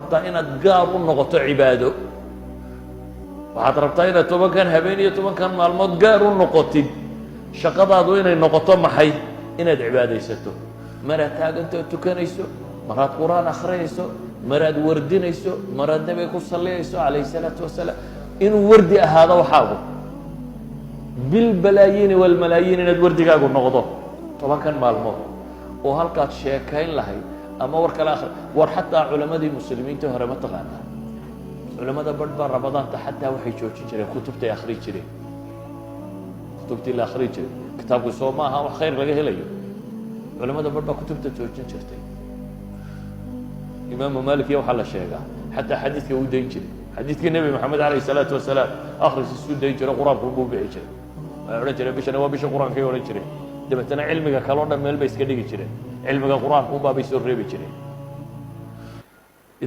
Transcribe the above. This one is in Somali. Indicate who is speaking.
Speaker 1: rabtaa inaad gaar u noqoto cibaado waxaad rabtaa inaad 10 kan habeen iyo 10 kan maalmood gaar u noqotid shaqadaadu inay noqoto maxay inaad cibaadaysato maraad taagantoo tukanayso maraad quraan akhriyayso maraad wardinayso maraad nabiga ku sallayayso calayhi salaatu wasalaam inuu wardi ahaado waxaagu bilbalaayiin walmalaayiin inaad wardigaagu noqdo 10 kan maalmood oo halkaad sheekayn lahayd ama war kale akhri war xataa culamadii muslimiinta hore ma taqaanaa culamada badhbaa ramadaanta xataa waxay joojin jireen kutubtay akhri jireen kutubtii la akhri jiray kitaabku soo maaha wax khayr laga helayo culamada badhbaa kutubta joojin jirtay imaamu maalik iyo waxaa la sheegaa xataa xadiidka uu dayn jiray xadiidkii nebi maxamed calayhi salaatu wasalaam akhriskiisuu dayn jiray qur-aanku buu bixi jiray waxay odhan jireen bishana waa bisha qur-aankay odhan jireen dabeetana cilmiga kaloo dhan meel bay iska dhigi jireen cilmiga qur-aanku unbaa bay soo reebi jireen